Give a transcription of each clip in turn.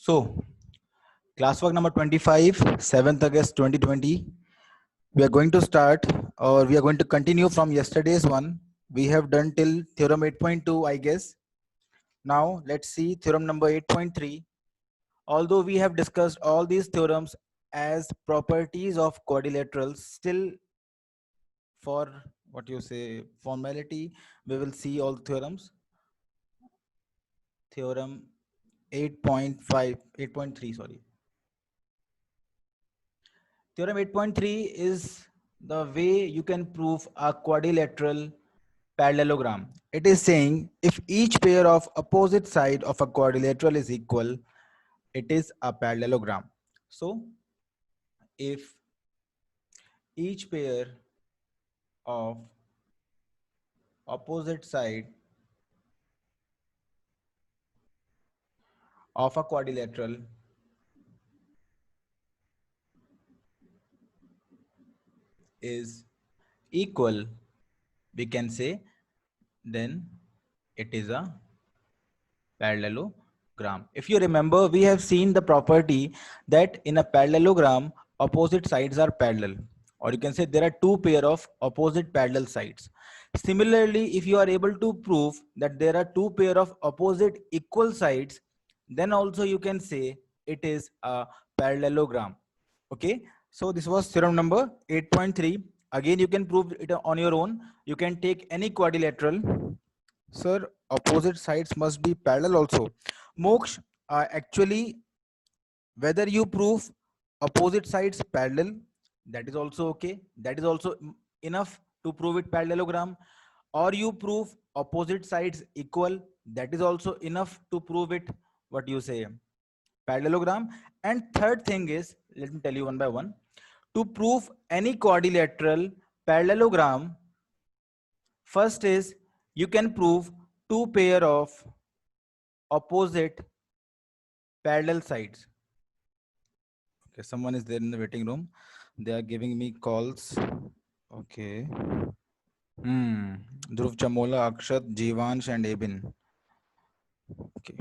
So, classwork number 25, 7th August 2020. We are going to start, or we are going to continue from yesterday's one. We have done till theorem 8.2, I guess. Now, let's see theorem number 8.3. Although we have discussed all these theorems as properties of quadrilaterals, still for what you say formality, we will see all theorems. Theorem 8.5, 8.3, sorry. Theorem 8.3 is the way you can prove a quadrilateral parallelogram. It is saying if each pair of opposite side of a quadrilateral is equal, it is a parallelogram. So if each pair of opposite side of a quadrilateral is equal, we can say then it is a parallelogram. If you remember, we have seen the property that in a parallelogram, opposite sides are parallel, or you can say there are two pair of opposite parallel sides. Similarly, if you are able to prove that there are two pair of opposite equal sides, then also you can say it is a parallelogram. Okay, so this was theorem number 8.3. Again, you can prove it on your own. You can take any quadrilateral. Sir, opposite sides must be parallel also. Moksh, actually, whether you prove opposite sides parallel, that is also okay. That is also enough to prove it parallelogram. Or you prove opposite sides equal, that is also enough to prove it, what you say, parallelogram. And third thing is, let me tell you one by one. To prove any quadrilateral parallelogram, first is you can prove two pair of opposite parallel sides. Okay, someone is there in the waiting room. They are giving me calls. Okay. Dhruv Chamola, Akshat, Jivansh, and Abin. Okay.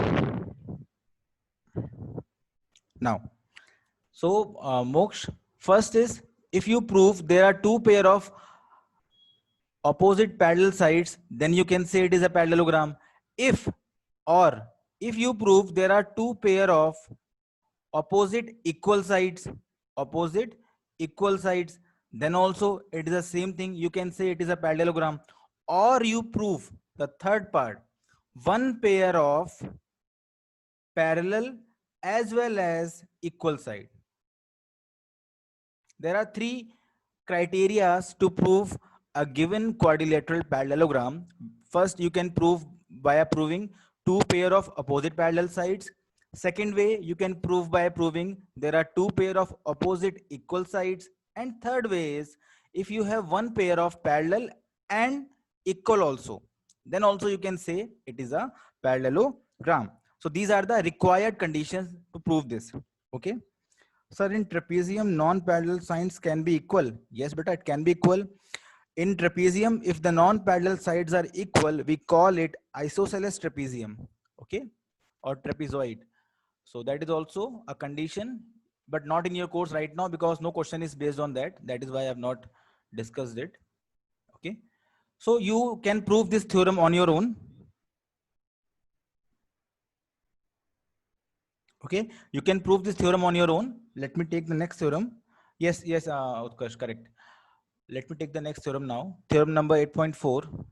Now, so Moksh, first is if you prove there are two pair of opposite parallel sides, then you can say it is a parallelogram. If or if you prove there are two pair of opposite equal sides, opposite equal sides, then also it is the same thing, you can say it is a parallelogram. Or you prove the third part, one pair of parallel as well as equal side. There are three criteria to prove a given quadrilateral parallelogram. First, you can prove by proving two pair of opposite parallel sides. Second way, you can prove by proving there are two pair of opposite equal sides. And third way is if you have one pair of parallel and equal also, then also you can say it is a parallelogram. So these are the required conditions to prove this. Okay. Sir, in trapezium, non-parallel sides can be equal. Yes, but it can be equal. In trapezium, if the non-parallel sides are equal, we call it isosceles trapezium. Okay, or trapezoid. So that is also a condition, but not in your course right now because no question is based on that. That is why I have not discussed it. Okay, so you can prove this theorem on your own. Okay, you can prove this theorem on your own. Let me take the next theorem. Yes, Utkarsh, correct. Let me take the next theorem now. Theorem number 8.4.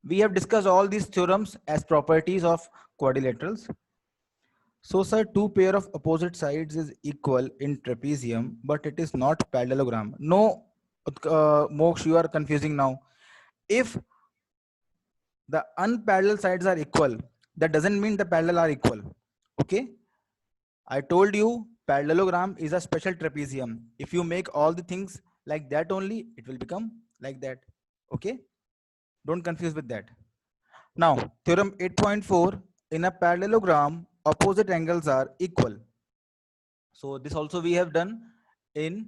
We have discussed all these theorems as properties of quadrilaterals. So, sir, two pair of opposite sides is equal in trapezium, but it is not parallelogram. No, Moksh, you are confusing now. If the unparalleled sides are equal, that doesn't mean the parallel are equal. Okay, I told you parallelogram is a special trapezium. If you make all the things like that only, it will become like that. Okay, don't confuse with that. Now, theorem 8.4, in a parallelogram, opposite angles are equal. So this also we have done in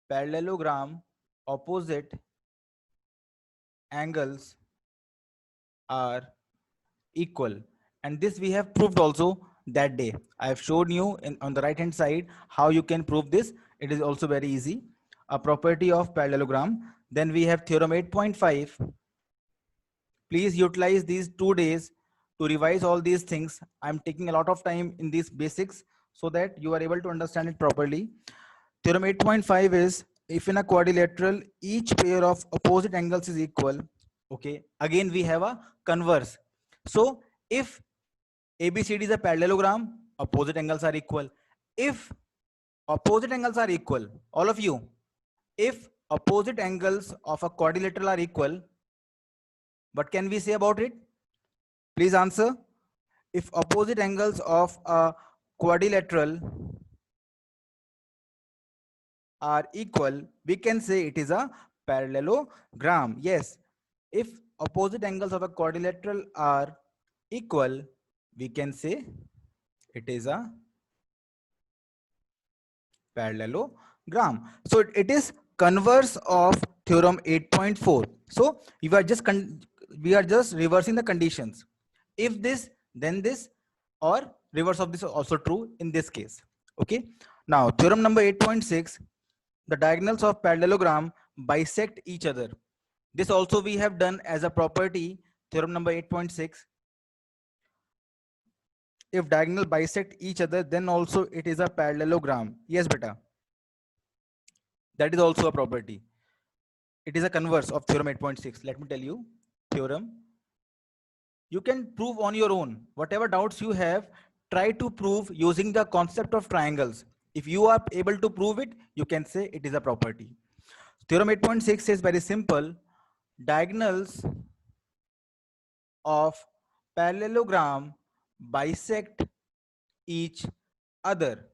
parallelogram, opposite angles are equal. And this we have proved also that day. I have shown you on the right hand side how you can prove this. It is also very easy. A property of parallelogram. Then we have theorem 8.5. Please utilize these 2 days to revise all these things. I'm taking a lot of time in these basics so that you are able to understand it properly. Theorem 8.5 is, if in a quadrilateral each pair of opposite angles is equal, okay, again we have a converse. So if ABCD is a parallelogram, opposite angles are equal. If opposite angles are equal, all of you, if opposite angles of a quadrilateral are equal, what can we say about it? Please answer. If opposite angles of a quadrilateral are equal, we can say it is a parallelogram. Yes, if opposite angles of a quadrilateral are equal, we can say it is a parallelogram. So it is converse of theorem 8.4. So we are just reversing the conditions. If this, then this, or reverse of this is also true in this case. Okay. Now theorem number 8.6, the diagonals of parallelogram bisect each other. This also we have done as a property, theorem number 8.6. If diagonal bisect each other, then also it is a parallelogram. Yes, beta. That is also a property. It is a converse of theorem 8.6. Let me tell you, theorem. You can prove on your own. Whatever doubts you have, try to prove using the concept of triangles. If you are able to prove it, you can say it is a property. Theorem 8.6 is very simple. Diagonals of parallelogram bisect each other.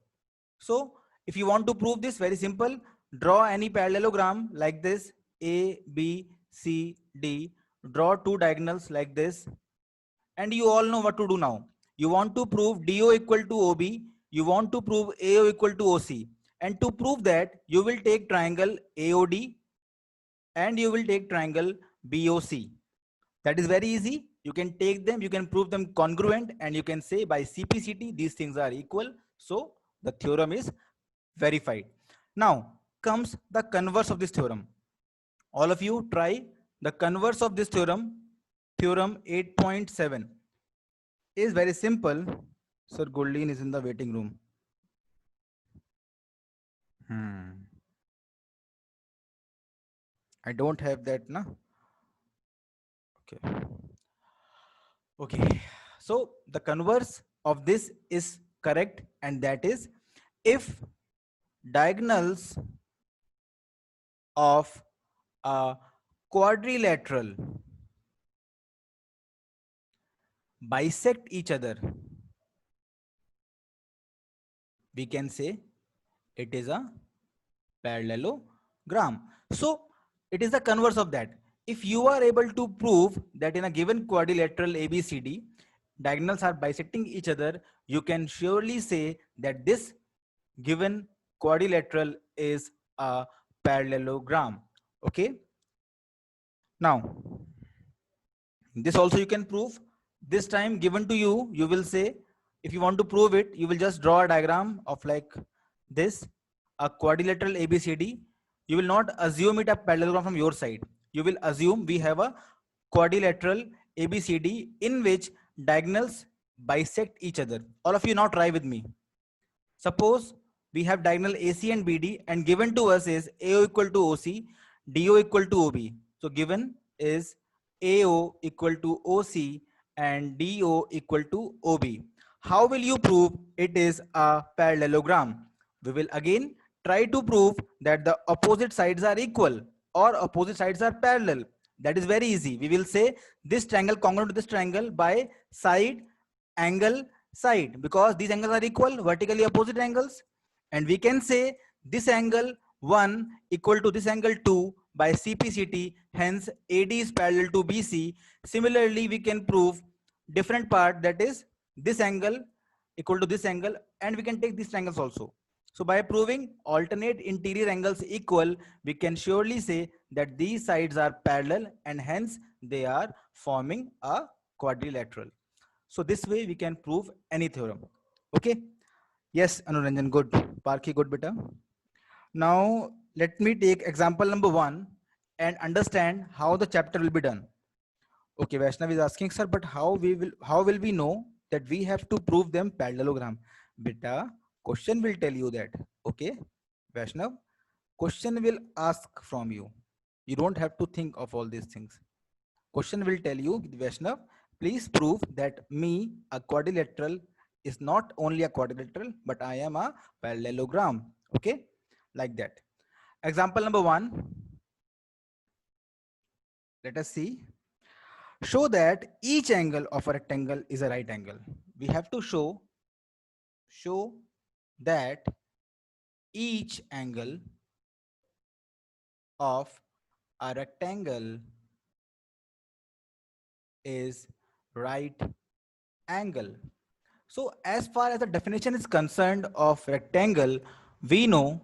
So if you want to prove this, very simple, draw any parallelogram like this, A, B, C, D, draw two diagonals like this, and you all know what to do now. You want to prove DO equal to OB, you want to prove AO equal to OC, and to prove that you will take triangle AOD and you will take triangle BOC. That is very easy. You can take them, you can prove them congruent, and you can say by CPCT these things are equal. So the theorem is verified. Now comes the converse of this theorem. All of you try the converse of this theorem. Theorem 8.7 is very simple. Sir Goldin is in the waiting room. I don't have that, na? Okay. Okay. So the converse of this is correct, and that is, if diagonals of a quadrilateral bisect each other, we can say it is a parallelogram. So it is the converse of that. If you are able to prove that in a given quadrilateral ABCD, diagonals are bisecting each other, you can surely say that this given quadrilateral is a parallelogram. Okay. Now, this also you can prove. This time given to you, you will say, if you want to prove it, you will just draw a diagram of like this, a quadrilateral ABCD. You will not assume it a parallelogram from your side. You will assume we have a quadrilateral ABCD in which diagonals bisect each other. All of you now try with me. Suppose we have diagonal AC and BD, and given to us is AO equal to OC, DO equal to OB. So given is AO equal to OC and DO equal to OB. How will you prove it is a parallelogram? We will again try to prove that the opposite sides are equal or opposite sides are parallel. That is very easy. We will say this triangle congruent to this triangle by side, angle, side, because these angles are equal, vertically opposite angles. And we can say this angle 1 equal to this angle 2 by CPCT, hence AD is parallel to BC. Similarly, we can prove different part, that is this angle equal to this angle, and we can take these triangles also. So by proving alternate interior angles equal, we can surely say that these sides are parallel and hence they are forming a quadrilateral. So this way we can prove any theorem. Okay. Yes, Anuranjan, good. Parki, good beta. Now let me take example number 1 and understand how the chapter will be done. Okay, Vaishnav is asking, sir, but how will we know that we have to prove them parallelogram? Beta, question will tell you that. Okay, Vaishnav, question will ask from you. You don't have to think of all these things. Question will tell you, Vaishnav, please prove that me, a quadrilateral, is not only a quadrilateral, but I am a parallelogram. Okay, like that. Example number 1. Let us see. Show that each angle of a rectangle is a right angle. We have to show that each angle of a rectangle is right angle. So as far as the definition is concerned of rectangle, we know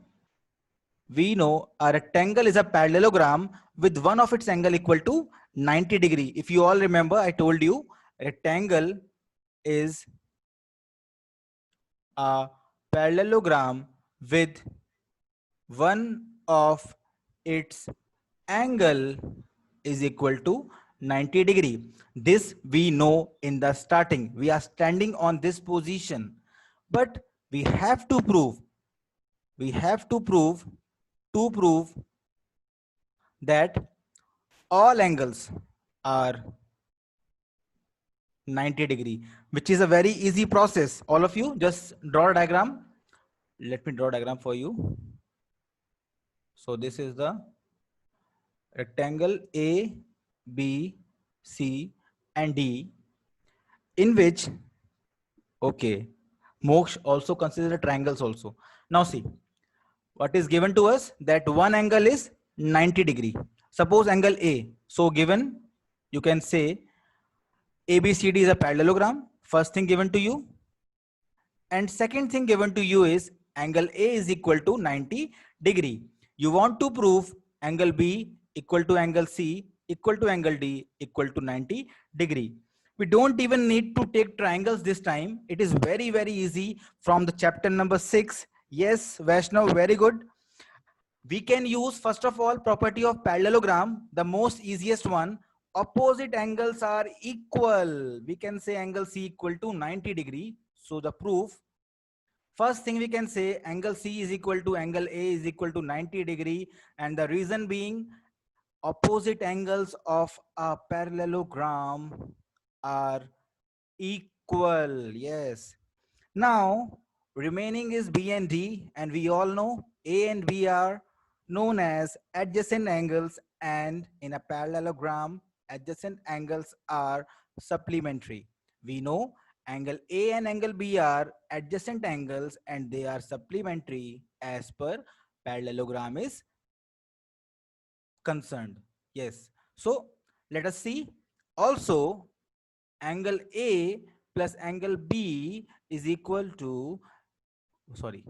a rectangle is a parallelogram with one of its angle equal to 90 degree. If you all remember, I told you rectangle is a parallelogram with one of its angle is equal to 90 degree. This we know in the starting. We are standing on this position, but we have to prove to prove that all angles are 90 degree, which is a very easy process. All of you just draw a diagram. Let me draw a diagram for you. So this is the rectangle A, B, C and D, in which, okay, Moksh also consider triangles also. Now see, what is given to us, that one angle is 90 degree. Suppose angle A. So given, you can say ABCD is a parallelogram. First thing given to you. And second thing given to you is angle A is equal to 90 degree. You want to prove angle B equal to angle C equal to angle D equal to 90 degree. We don't even need to take triangles this time. It is very, very easy from the chapter number 6. Yes, Vaishnav, very good. We can use first of all property of parallelogram, the most easiest one. Opposite angles are equal. We can say angle C equal to 90 degree. So the proof, first thing we can say angle C is equal to angle A is equal to 90 degree, and the reason being opposite angles of a parallelogram are equal. Yes. Now remaining is B and D, and we all know A and B are known as adjacent angles, and in a parallelogram adjacent angles are supplementary. We know angle A and angle B are adjacent angles and they are supplementary as per parallelogram is concerned. Yes. So let us see. Also, angle A plus angle B is equal to, sorry,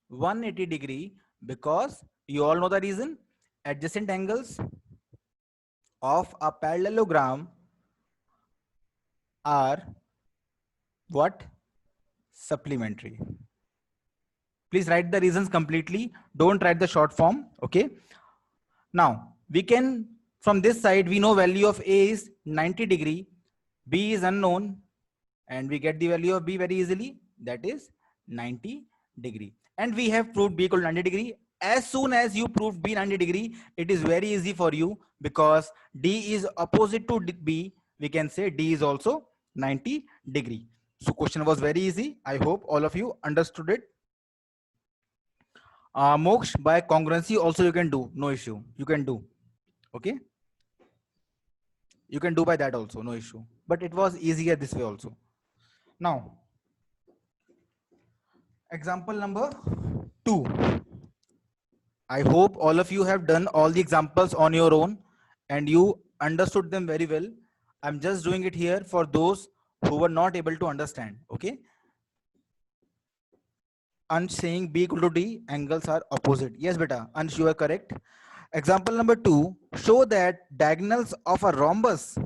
180 degree, because you all know the reason. Adjacent angles of a parallelogram are what? Supplementary. Please write the reasons completely. Don't write the short form. Okay. Now we can, from this side, we know value of A is 90 degree. B is unknown, and we get the value of B very easily. That is 90 degree. And we have proved B equal to 90 degree. As soon as you prove B 90 degree, it is very easy for you, because D is opposite to B. We can say D is also 90 degree. So question was very easy. I hope all of you understood it. Moksh, by congruency also you can do, no issue. You can do. Okay. You can do by that also, no issue. But it was easier this way also. Now, example number 2. I hope all of you have done all the examples on your own and you understood them very well. I'm just doing it here for those who were not able to understand. Okay. Ansh saying B equal to D, angles are opposite. Yes, beta. Ansh, you are correct. Example number 2, show that diagonals of a rhombus,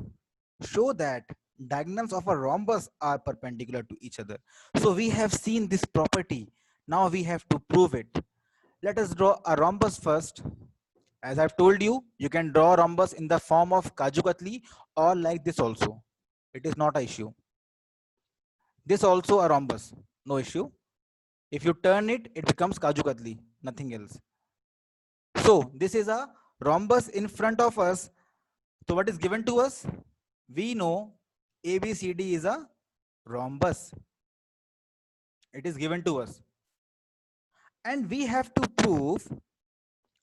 show that diagonals of a rhombus are perpendicular to each other. So we have seen this property. Now we have to prove it. Let us draw a rhombus first. As I've told you, you can draw a rhombus in the form of Kaju Katli or like this also. It is not an issue. This also a rhombus, no issue. If you turn it, it becomes Kaju Katli, nothing else. So this is a rhombus in front of us. So what is given to us? We know ABCD is a rhombus. It is given to us. And we have to prove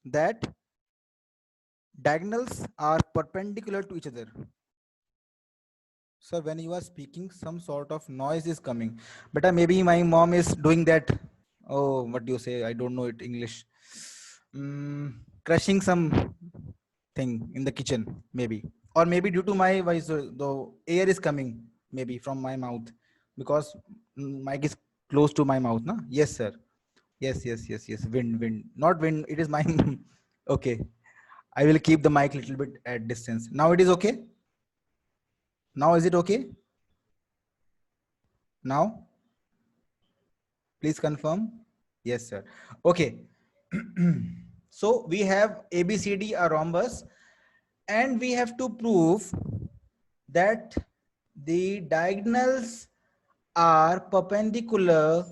that diagonals are perpendicular to each other. So when you are speaking, some sort of noise is coming. But maybe my mom is doing that. Oh, what do you say? I don't know it English. Crushing some thing in the kitchen, maybe. Or maybe due to my voice, the air is coming maybe from my mouth because mic is close to my mouth. Na? Yes, sir. Yes. Wind. Not wind. It is my. Okay. I will keep the mic little bit at distance. Now it is okay. Now is it okay? Now? Please confirm. Yes, sir. Okay. So we have ABCD a rhombus and we have to prove that the diagonals are perpendicular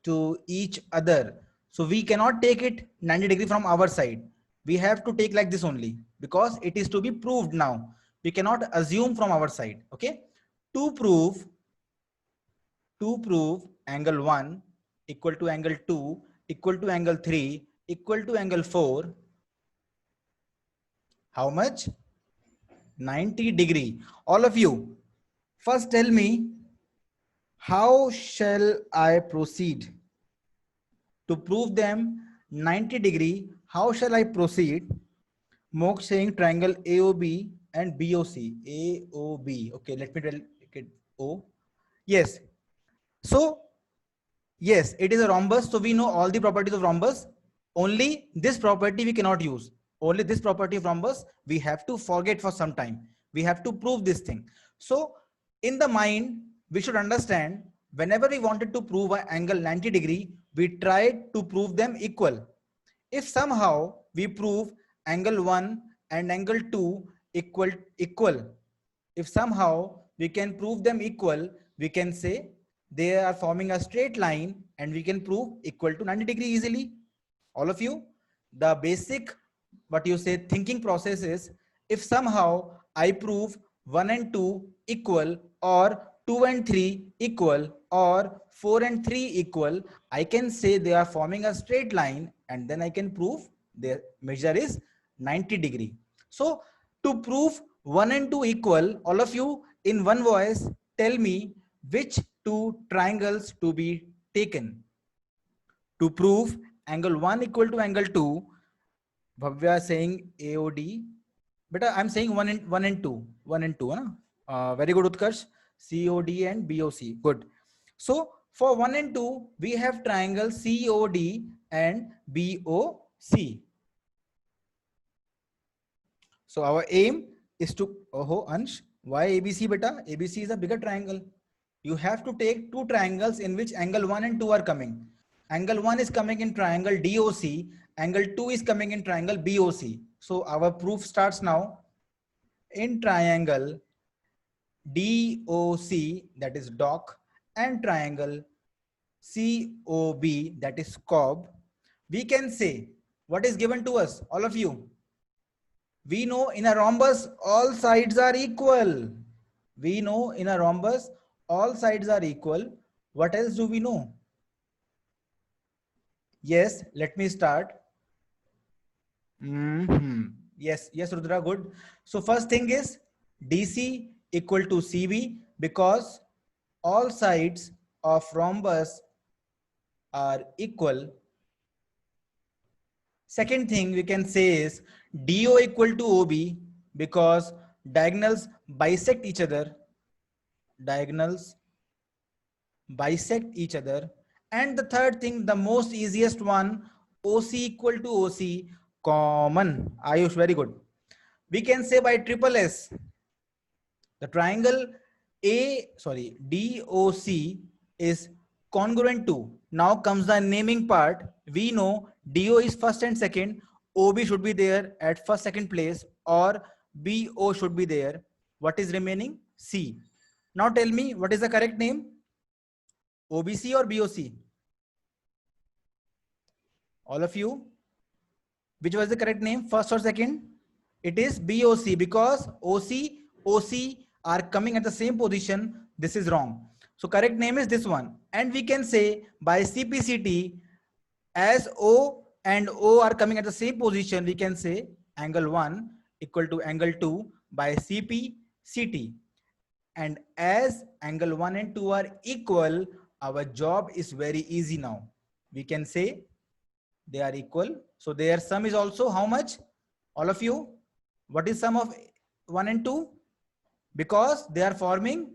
to each other. So we cannot take it 90 degree from our side. We have to take like this only because it is to be proved now. We cannot assume from our side. Okay. To prove angle 1 equal to angle 2 equal to angle 3 equal to angle 4. How much? 90 degree. All of you, first tell me, how shall I proceed to prove them 90 degree? How shall I proceed? Moksh saying triangle AOB and BOC. AOB. Okay, let me tell it. O. Yes. So yes, it is a rhombus. So we know all the properties of rhombus. Only this property we cannot use. Only this property of rhombus we have to forget for some time. We have to prove this thing. So in the mind, we should understand whenever we wanted to prove an angle 90 degree, we tried to prove them equal. If somehow we prove angle 1 and angle 2 equal, if somehow we can prove them equal, we can say they are forming a straight line and we can prove equal to 90 degree easily. All of you, the basic what you say thinking process is, if somehow I prove 1 and 2 equal or 2 and 3 equal or 4 and 3 equal, I can say they are forming a straight line and then I can prove their measure is 90 degree. So to prove 1 and 2 equal, all of you in one voice tell me which two triangles to be taken. To prove angle 1 equal to angle 2, Bhavya saying AOD, but I'm saying 1 and 2. 1 and 2. Very good, Utkarsh. COD and BOC. Good. So for 1 and 2, we have triangle COD and BOC. So our aim is to, oh Ansh, why ABC beta? ABC is a bigger triangle. You have to take two triangles in which angle 1 and 2 are coming. Angle 1 is coming in triangle DOC, angle 2 is coming in triangle BOC. So our proof starts now. In triangle DOC, that is DOC, and triangle COB, that is COB, we can say what is given to us, all of you. We know in a rhombus, all sides are equal. We know in a rhombus, all sides are equal. What else do we know? Yes, let me start. Yes, Rudra, good. So first thing is DC equal to CB because all sides of rhombus are equal. Second thing we can say is DO equal to OB because diagonals bisect each other. Diagonals bisect each other. And the third thing, the most easiest one, OC equal to OC, common. Ayush, very good. We can say by triple S, the triangle DOC is congruent to. Now comes the naming part. We know DO is first and second. OB should be there at first, second place, or BO should be there. What is remaining? C. Now tell me, what is the correct name? OBC or BOC? All of you? Which was the correct name, first or second? It is BOC, because OC are coming at the same position. This is wrong. So correct name is this one. And we can say by CPCT, as O and O are coming at the same position, we can say angle 1 equal to angle 2 by CPCT. And as angle 1 and 2 are equal, our job is very easy now. We can say they are equal. So their sum is also how much? All of you, what is sum of 1 and 2? Because they are forming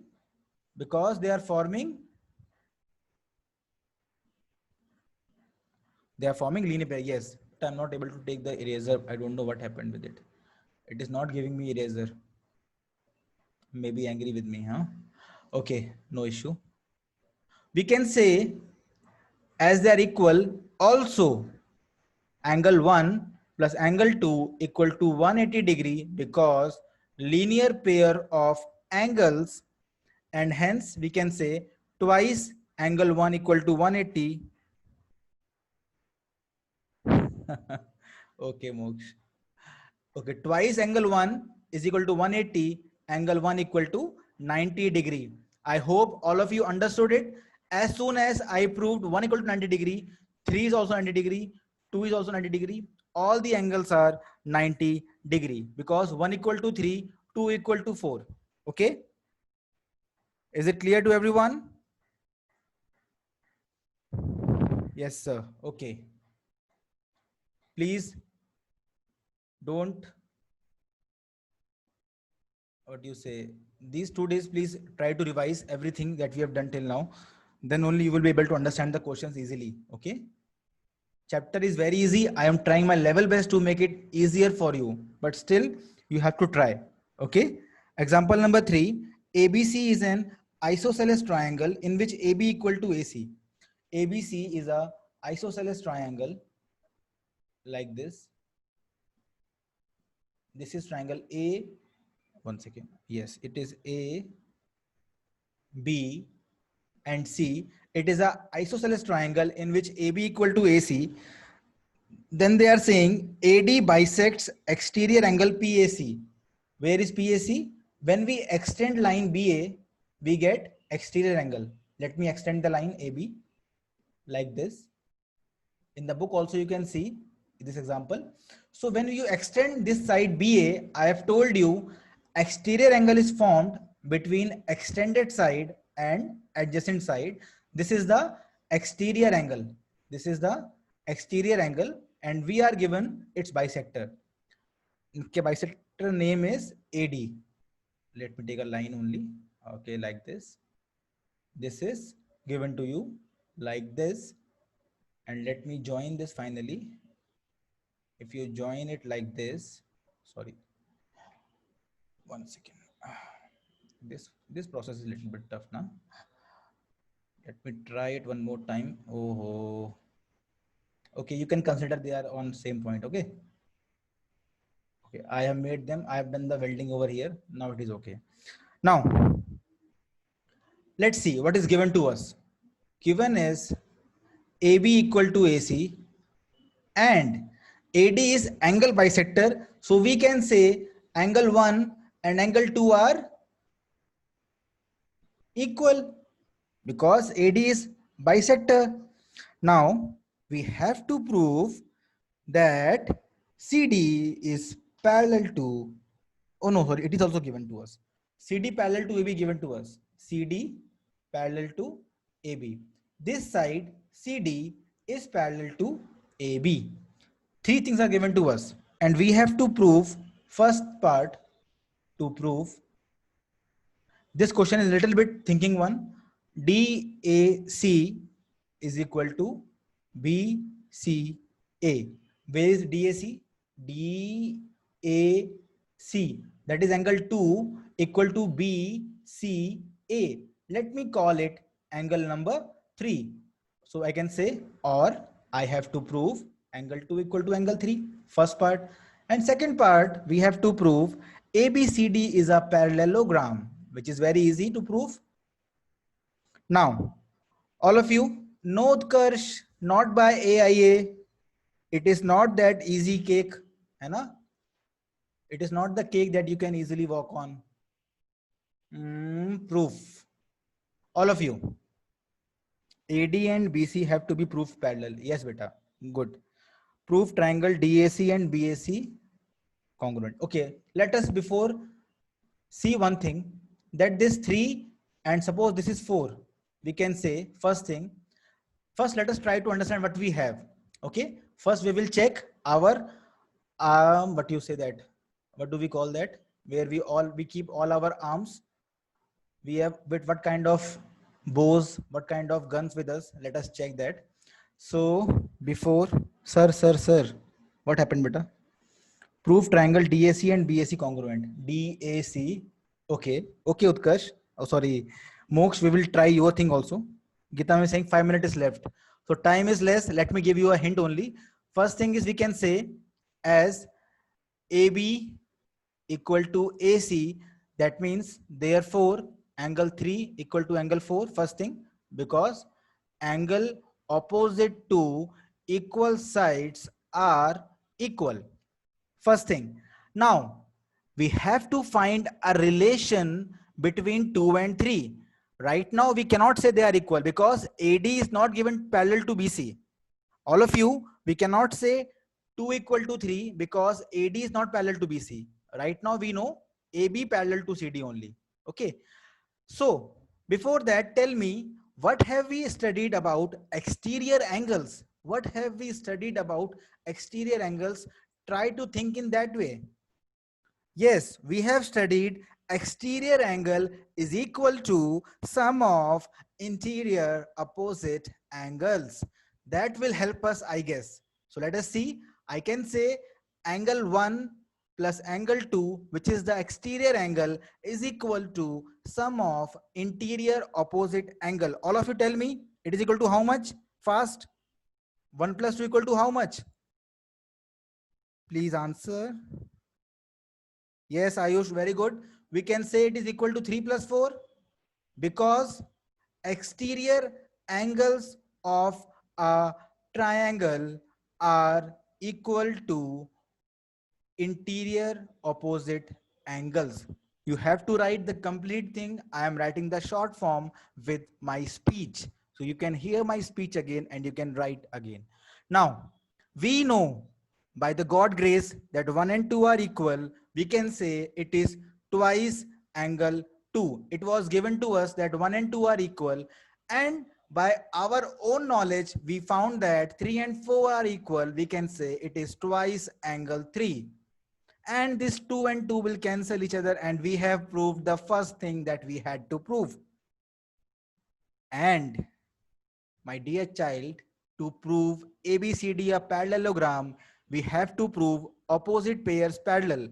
linear pair. Yes, but I'm not able to take the eraser. I don't know what happened with it. It is not giving me eraser. Maybe angry with me, huh? Okay, no issue. We can say as they are equal, also angle 1 plus angle 2 equal to 180 degree, because linear pair of angles, and hence we can say twice angle 1 equal to 180. Okay, Moksh. Okay, twice angle 1 is equal to 180, angle 1 equal to 90 degree. I hope all of you understood it. As soon as I proved 1 equal to 90 degree, 3 is also 90 degree, 2 is also 90 degree. All the angles are 90 degree, because 1 equal to 3, 2 equal to 4. Okay. Is it clear to everyone? Yes, sir. Okay. Please don't, what do you say, these 2 days, please try to revise everything that we have done till now. Then only you will be able to understand the questions easily. Okay. Chapter is very easy. I am trying my level best to make it easier for you, but still you have to try. Okay. Example number 3, ABC is an isosceles triangle in which AB equal to AC. ABC is a isosceles triangle like this. This is triangle A. One second. Yes, it is A, B, and C. It is a isosceles triangle in which AB equal to AC. Then they are saying AD bisects exterior angle PAC. Where is PAC? When we extend line BA, we get exterior angle. Let me extend the line AB like this. In the book also you can see this example. So when you extend this side BA, I have told you exterior angle is formed between extended side and adjacent side. This is the exterior angle. This is the exterior angle, and we are given its bisector. Okay, bisector name is AD. Let me take a line only. Okay, like this. This is given to you like this. And let me join this finally. If you join it like this, sorry, one second. This process is a little bit tough now. Let me try it one more time. Oh, okay. You can consider they are on same point. Okay. Okay. I have made them. I have done the welding over here. Now it is okay. Now, let's see what is given to us. Given is AB equal to AC and AD is angle bisector. So we can say angle 1 and angle 2 are equal because AD is bisector. Now we have to prove that CD is parallel to, oh no, sorry, it is also given to us. CD parallel to AB given to us. CD parallel to AB. This side CD is parallel to AB. 3 things are given to us, and we have to prove first part. To prove this question is a little bit thinking one. DAC is equal to BCA. Where is DAC? DAC, that is angle 2 equal to BCA. A. Let me call it angle number 3. So I can say, or I have to prove angle 2 equal to angle 3, first part. And second part, we have to prove ABCD is a parallelogram, which is very easy to prove. Now, all of you, no Utkarsh, not by AIA. It is not that easy cake, है ना? It is not the cake that you can easily walk on. Proof. All of you. AD and BC have to be proved parallel. Yes, beta. Good. Prove triangle DAC and BAC congruent. Okay. Let us before see one thing, that this 3 and suppose this is 4. We can say first thing. First, let us try to understand what we have. Okay. First, we will check our what you say that? What do we call that? Where we keep all our arms. We have with what kind of bows, what kind of guns with us. Let us check that. So before, sir, what happened, beta? Proof triangle DAC and BAC congruent. DAC. Okay, Utkarsh. Oh, sorry, Moksha. We will try your thing also. Gita is saying 5 minutes is left. So time is less. Let me give you a hint only. First thing is we can say as AB equal to AC. That means therefore angle 3 equal to angle 4. First thing, because angle opposite to equal sides are equal. First thing. Now we have to find a relation between 2 and 3. Right now we cannot say they are equal because AD is not given parallel to BC. All of you, we cannot say 2 equal to 3 because AD is not parallel to BC. Right now we know AB parallel to CD only. Okay. So before that, tell me, what have we studied about exterior angles? What have we studied about exterior angles? Try to think in that way. Yes, we have studied exterior angle is equal to sum of interior opposite angles. That will help us, I guess. So let us see. I can say angle 1 plus angle 2, which is the exterior angle, is equal to sum of interior opposite angle. All of you tell me, it is equal to how much? Fast. 1 plus 2 equal to how much? Please answer. Yes, Ayush, very good. We can say it is equal to 3 plus 4 because exterior angles of a triangle are equal to interior opposite angles. You have to write the complete thing. I am writing the short form with my speech. So you can hear my speech again and you can write again. Now, we know by the God grace that 1 and 2 are equal. We can say it is twice angle 2. It was given to us that 1 and 2 are equal. And by our own knowledge, we found that 3 and 4 are equal. We can say it is twice angle 3. And this 2 and 2 will cancel each other, and we have proved the first thing that we had to prove. And my dear child, to prove ABCD a parallelogram, we have to prove opposite pairs parallel.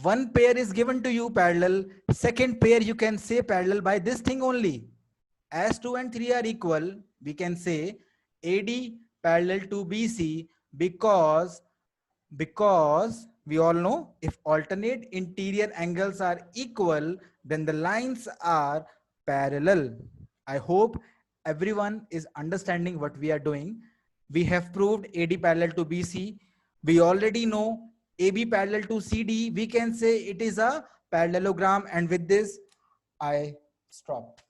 One pair is given to you parallel, second pair you can say parallel by this thing only. As 2 and 3 are equal, we can say AD parallel to BC because we all know if alternate interior angles are equal, then the lines are parallel. I hope everyone is understanding what we are doing. We have proved AD parallel to BC. We already know AB parallel to CD. We can say it is a parallelogram, and with this, I stop.